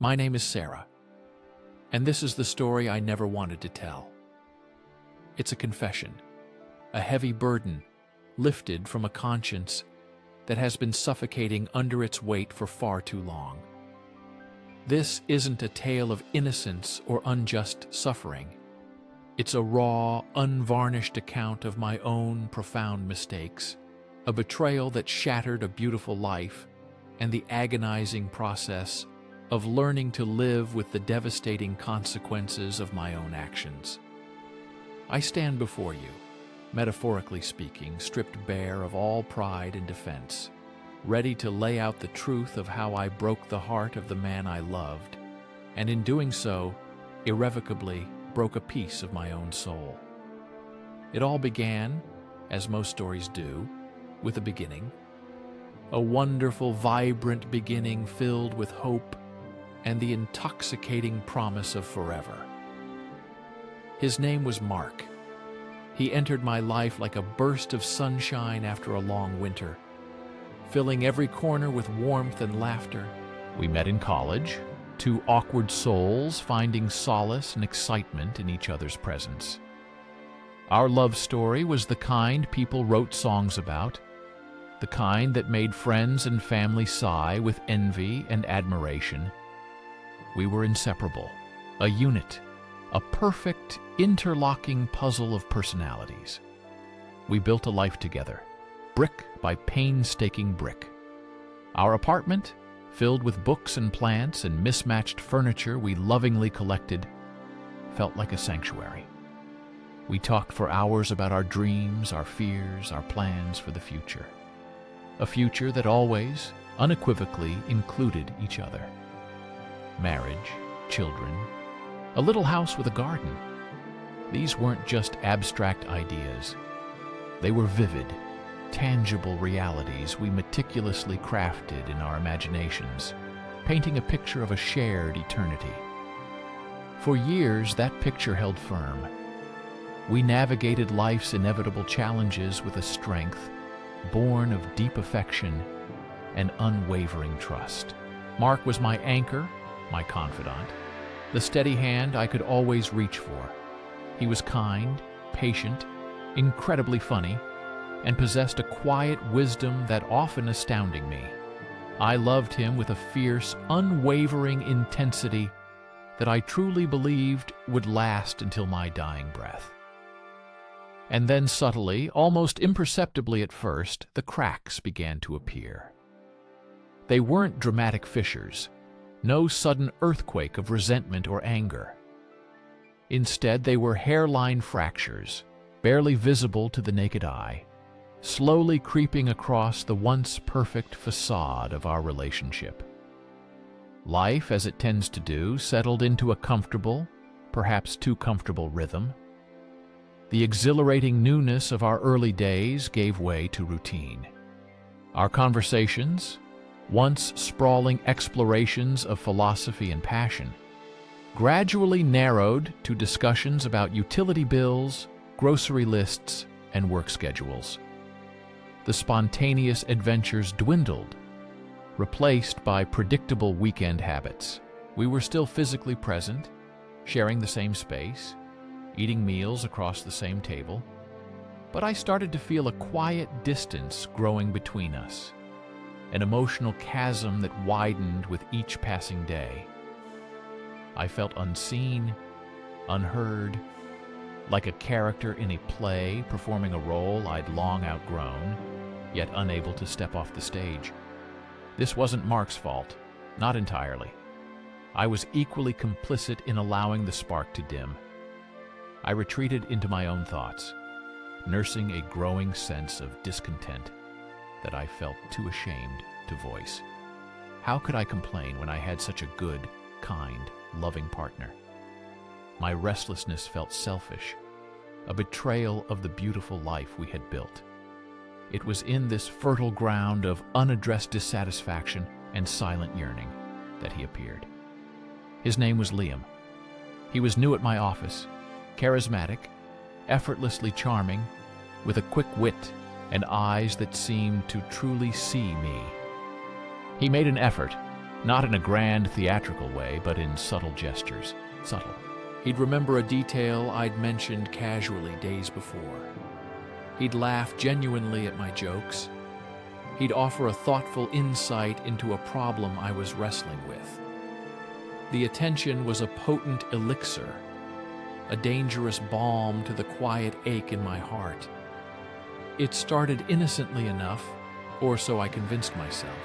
My name is Sarah, and this is the story I never wanted to tell. It's a confession, a heavy burden lifted from a conscience that has been suffocating under its weight for far too long. This isn't a tale of innocence or unjust suffering. It's a raw, unvarnished account of my own profound mistakes, a betrayal that shattered a beautiful life, and the agonizing process of learning to live with the devastating consequences of my own actions. I stand before you, metaphorically speaking, stripped bare of all pride and defense, ready to lay out the truth of how I broke the heart of the man I loved, and in doing so, irrevocably broke a piece of my own soul. It all began, as most stories do, with a beginning. A wonderful, vibrant beginning filled with hope and the intoxicating promise of forever. His name was Mark. He entered my life like a burst of sunshine after a long winter, filling every corner with warmth and laughter. We met in college, two awkward souls finding solace and excitement in each other's presence. Our love story was the kind people wrote songs about, the kind that made friends and family sigh with envy and admiration. We were inseparable, a unit, a perfect, interlocking puzzle of personalities. We built a life together, brick by painstaking brick. Our apartment, filled with books and plants and mismatched furniture we lovingly collected, felt like a sanctuary. We talked for hours about our dreams, our fears, our plans for the future. A future that always, unequivocally included each other. Marriage, children, a little house with a garden. These weren't just abstract ideas. They were vivid, tangible realities we meticulously crafted in our imaginations, painting a picture of a shared eternity. For years, that picture held firm. We navigated life's inevitable challenges with a strength born of deep affection and unwavering trust. Mark was my anchor, my confidant, the steady hand I could always reach for. He was kind, patient, incredibly funny, and possessed a quiet wisdom that often astounded me. I loved him with a fierce, unwavering intensity that I truly believed would last until my dying breath. And then subtly, almost imperceptibly at first, the cracks began to appear. They weren't dramatic fissures, no sudden earthquake of resentment or anger. Instead, they were hairline fractures, barely visible to the naked eye, slowly creeping across the once perfect facade of our relationship. Life, as it tends to do, settled into a comfortable, perhaps too comfortable rhythm. The exhilarating newness of our early days gave way to routine. Our conversations, once sprawling explorations of philosophy and passion, gradually narrowed to discussions about utility bills, grocery lists, and work schedules. The spontaneous adventures dwindled, replaced by predictable weekend habits. We were still physically present, sharing the same space, eating meals across the same table, but I started to feel a quiet distance growing between us, an emotional chasm that widened with each passing day. I felt unseen, unheard, like a character in a play performing a role I'd long outgrown, yet unable to step off the stage. This wasn't Mark's fault, not entirely. I was equally complicit in allowing the spark to dim. I retreated into my own thoughts, nursing a growing sense of discontent that I felt too ashamed to voice. How could I complain when I had such a good, kind, loving partner? My restlessness felt selfish, a betrayal of the beautiful life we had built. It was in this fertile ground of unaddressed dissatisfaction and silent yearning that he appeared. His name was Liam. He was new at my office, charismatic, effortlessly charming, with a quick wit and eyes that seemed to truly see me. He made an effort, Not in a grand theatrical way, but in subtle gestures. Subtle. He'd remember a detail I'd mentioned casually days before. He'd laugh genuinely at my jokes. He'd offer a thoughtful insight into a problem I was wrestling with. The attention was a potent elixir, a dangerous balm to the quiet ache in my heart. It started innocently enough, or so I convinced myself.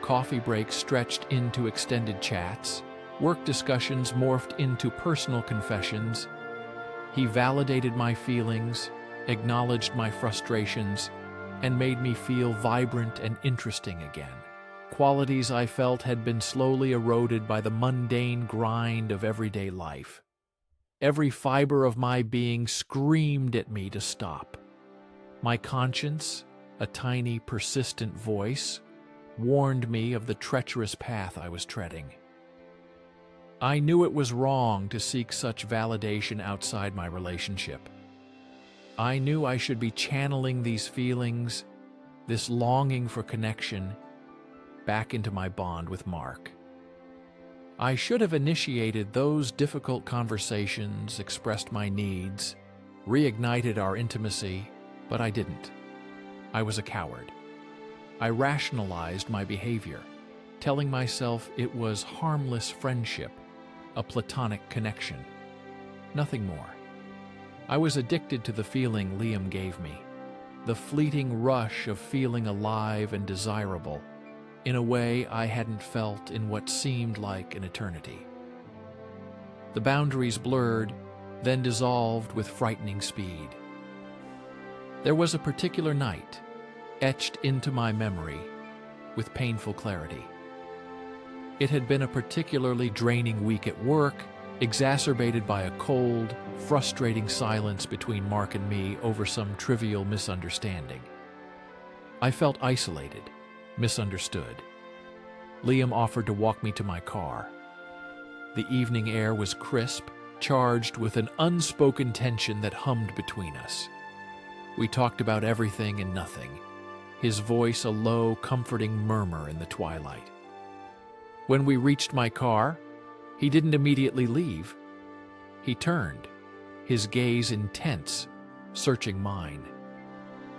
Coffee breaks stretched into extended chats. Work discussions morphed into personal confessions. He validated my feelings, acknowledged my frustrations, and made me feel vibrant and interesting again. Qualities I felt had been slowly eroded by the mundane grind of everyday life. Every fiber of my being screamed at me to stop. My conscience, a tiny, persistent voice, warned me of the treacherous path I was treading. I knew it was wrong to seek such validation outside my relationship. I knew I should be channeling these feelings, this longing for connection, back into my bond with Mark. I should have initiated those difficult conversations, expressed my needs, reignited our intimacy, but I didn't. I was a coward. I rationalized my behavior, telling myself it was harmless friendship, a platonic connection. Nothing more. I was addicted to the feeling Liam gave me, the fleeting rush of feeling alive and desirable, in a way I hadn't felt in what seemed like an eternity. The boundaries blurred, then dissolved with frightening speed. There was a particular night, etched into my memory with painful clarity. It had been a particularly draining week at work, exacerbated by a cold, frustrating silence between Mark and me over some trivial misunderstanding. I felt isolated, misunderstood. Liam offered to walk me to my car. The evening air was crisp, charged with an unspoken tension that hummed between us. We talked about everything and nothing, his voice a low, comforting murmur in the twilight. When we reached my car, he didn't immediately leave. He turned, his gaze intense, searching mine.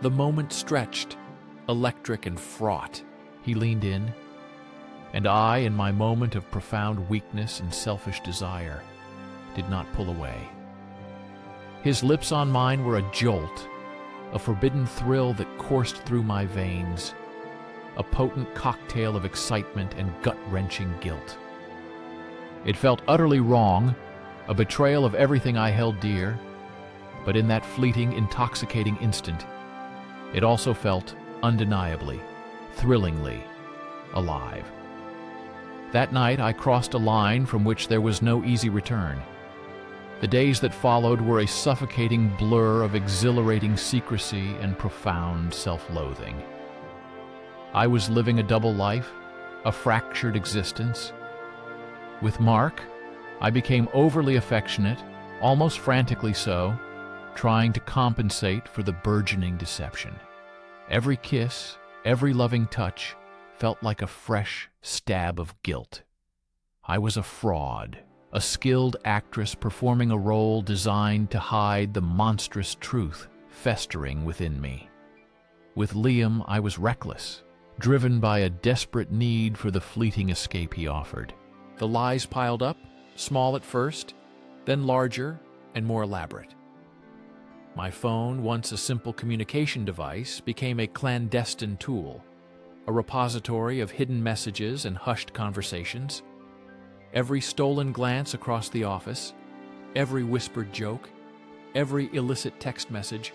The moment stretched, electric and fraught. He leaned in, and I, in my moment of profound weakness and selfish desire, did not pull away. His lips on mine were a jolt, a forbidden thrill that coursed through my veins, a potent cocktail of excitement and gut-wrenching guilt. It felt utterly wrong, a betrayal of everything I held dear, but in that fleeting, intoxicating instant, it also felt undeniably, thrillingly alive. That night I crossed a line from which there was no easy return. The days that followed were a suffocating blur of exhilarating secrecy and profound self-loathing. I was living a double life, a fractured existence. With Mark, I became overly affectionate, almost frantically so, trying to compensate for the burgeoning deception. Every kiss, every loving touch, felt like a fresh stab of guilt. I was a fraud, a skilled actress performing a role designed to hide the monstrous truth festering within me. With Liam, I was reckless, driven by a desperate need for the fleeting escape he offered. The lies piled up, small at first, then larger and more elaborate. My phone, once a simple communication device, became a clandestine tool, a repository of hidden messages and hushed conversations. Every stolen glance across the office, every whispered joke, every illicit text message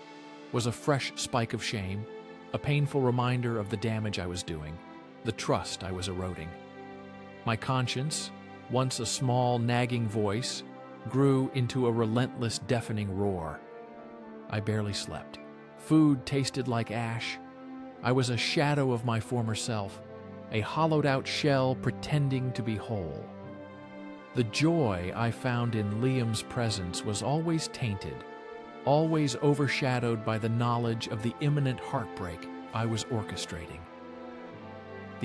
was a fresh spike of shame, a painful reminder of the damage I was doing, the trust I was eroding. My conscience, once a small, nagging voice, grew into a relentless, deafening roar. I barely slept. Food tasted like ash. I was a shadow of my former self, a hollowed-out shell pretending to be whole. The joy I found in Liam's presence was always tainted, always overshadowed by the knowledge of the imminent heartbreak I was orchestrating.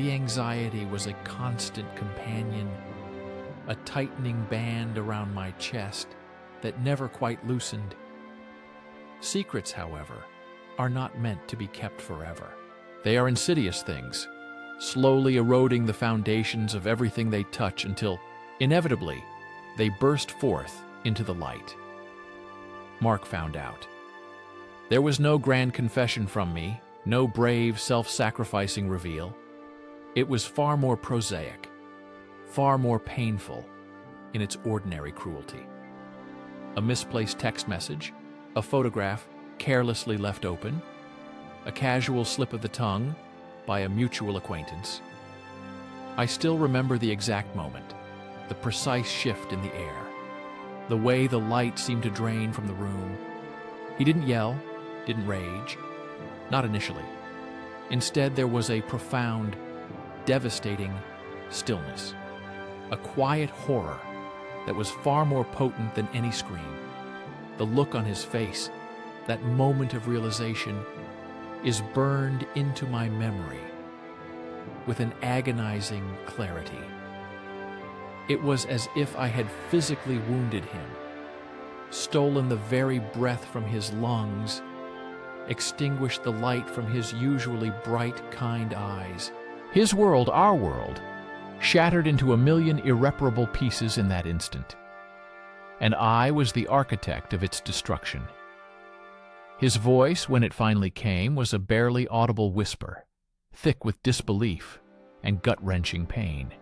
The anxiety was a constant companion, a tightening band around my chest that never quite loosened. Secrets, however, are not meant to be kept forever. They are insidious things, slowly eroding the foundations of everything they touch until, inevitably, they burst forth into the light. Mark found out. There was no grand confession from me, no brave, self-sacrificing reveal. It was far more prosaic, far more painful in its ordinary cruelty. A misplaced text message, a photograph carelessly left open, a casual slip of the tongue by a mutual acquaintance. I still remember the exact moment, the precise shift in the air, the way the light seemed to drain from the room. He didn't yell, didn't rage, not initially. Instead, there was a profound, devastating stillness, a quiet horror that was far more potent than any scream. The look on his face, that moment of realization, is burned into my memory with an agonizing clarity. It was as if I had physically wounded him, stolen the very breath from his lungs, extinguished the light from his usually bright, kind eyes. His world, our world, shattered into a million irreparable pieces in that instant, and I was the architect of its destruction. His voice, when it finally came, was a barely audible whisper, thick with disbelief and gut-wrenching pain.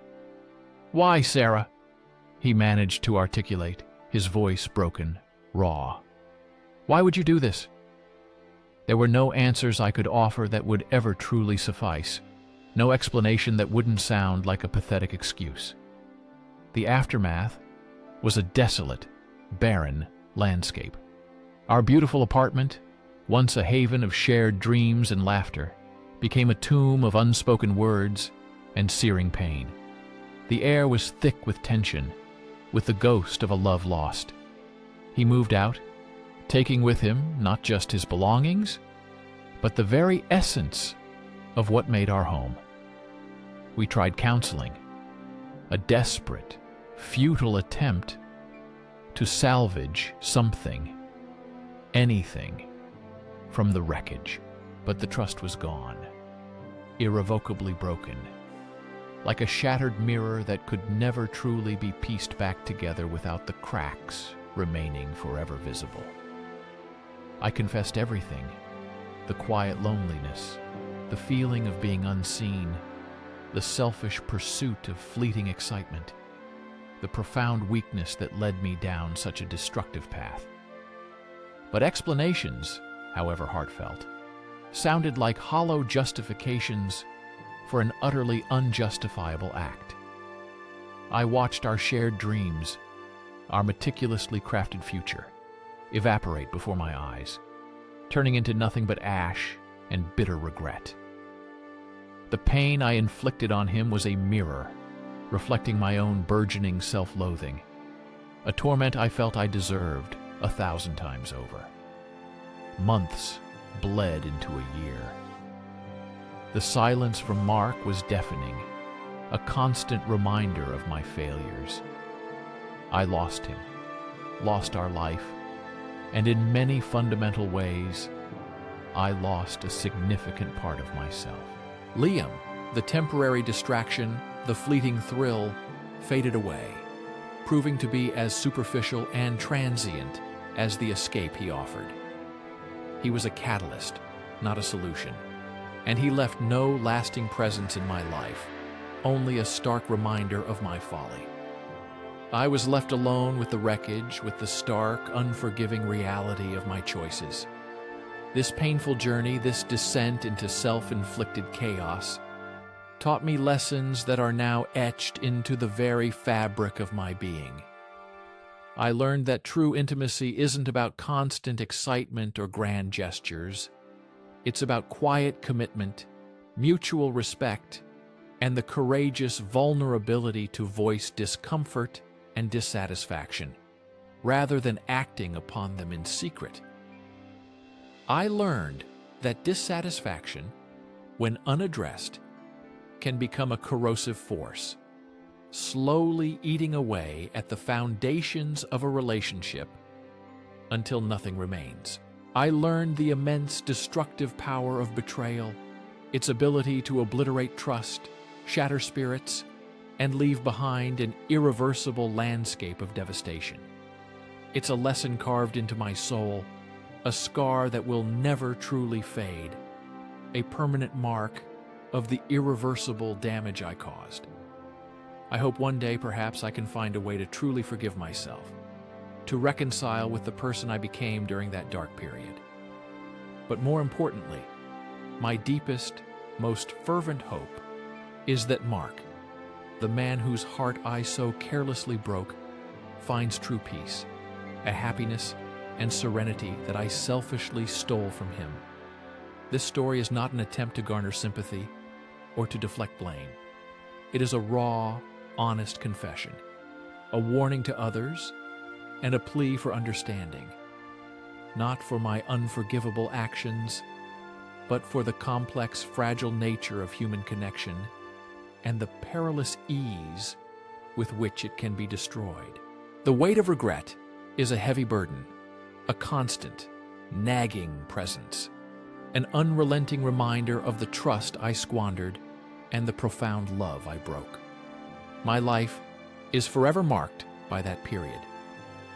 "Why, Sarah?" he managed to articulate, his voice broken, raw. "Why would you do this?" There were no answers I could offer that would ever truly suffice, no explanation that wouldn't sound like a pathetic excuse. The aftermath was a desolate, barren landscape. Our beautiful apartment, once a haven of shared dreams and laughter, became a tomb of unspoken words and searing pain. The air was thick with tension, with the ghost of a love lost. He moved out, taking with him not just his belongings, but the very essence of what made our home. We tried counseling, a desperate, futile attempt to salvage something, anything, from the wreckage, but the trust was gone, irrevocably broken, like a shattered mirror that could never truly be pieced back together without the cracks remaining forever visible. I confessed everything, the quiet loneliness, the feeling of being unseen, the selfish pursuit of fleeting excitement, the profound weakness that led me down such a destructive path. But explanations, however heartfelt, sounded like hollow justifications for an utterly unjustifiable act. I watched our shared dreams, our meticulously crafted future, evaporate before my eyes, turning into nothing but ash and bitter regret. The pain I inflicted on him was a mirror, reflecting my own burgeoning self-loathing, a torment I felt I deserved 1,000 times over. Months bled into a year. The silence from Mark was deafening, a constant reminder of my failures. I lost him, lost our life, and in many fundamental ways, I lost a significant part of myself. Liam, the temporary distraction, the fleeting thrill, faded away, proving to be as superficial and transient as the escape he offered. He was a catalyst, not a solution, and he left no lasting presence in my life, only a stark reminder of my folly. I was left alone with the wreckage, with the stark, unforgiving reality of my choices. This painful journey, this descent into self-inflicted chaos, taught me lessons that are now etched into the very fabric of my being. I learned that true intimacy isn't about constant excitement or grand gestures. It's about quiet commitment, mutual respect, and the courageous vulnerability to voice discomfort and dissatisfaction, rather than acting upon them in secret. I learned that dissatisfaction, when unaddressed, can become a corrosive force, slowly eating away at the foundations of a relationship until nothing remains. I learned the immense destructive power of betrayal, its ability to obliterate trust, shatter spirits, and leave behind an irreversible landscape of devastation. It's a lesson carved into my soul, a scar that will never truly fade, a permanent mark of the irreversible damage I caused. I hope one day perhaps I can find a way to truly forgive myself, to reconcile with the person I became during that dark period. But more importantly, my deepest, most fervent hope is that Mark, the man whose heart I so carelessly broke, finds true peace, a happiness and serenity that I selfishly stole from him. This story is not an attempt to garner sympathy or to deflect blame. It is a raw, honest confession, a warning to others, and a plea for understanding, not for my unforgivable actions, but for the complex, fragile nature of human connection and the perilous ease with which it can be destroyed. The weight of regret is a heavy burden, a constant, nagging presence, an unrelenting reminder of the trust I squandered and the profound love I broke. My life is forever marked by that period,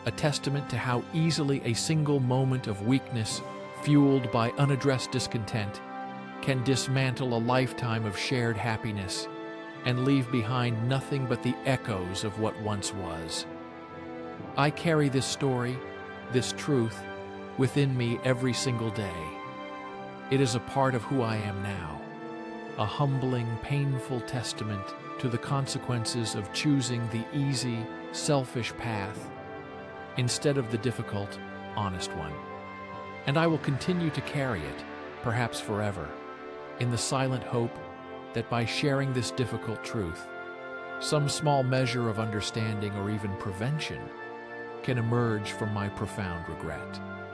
a testament to how easily a single moment of weakness, fueled by unaddressed discontent, can dismantle a lifetime of shared happiness and leave behind nothing but the echoes of what once was. I carry this story, this truth, within me every single day. It is a part of who I am now, a humbling, painful testament to the consequences of choosing the easy, selfish path instead of the difficult, honest one. And I will continue to carry it, perhaps forever, in the silent hope that by sharing this difficult truth, some small measure of understanding or even prevention can emerge from my profound regret.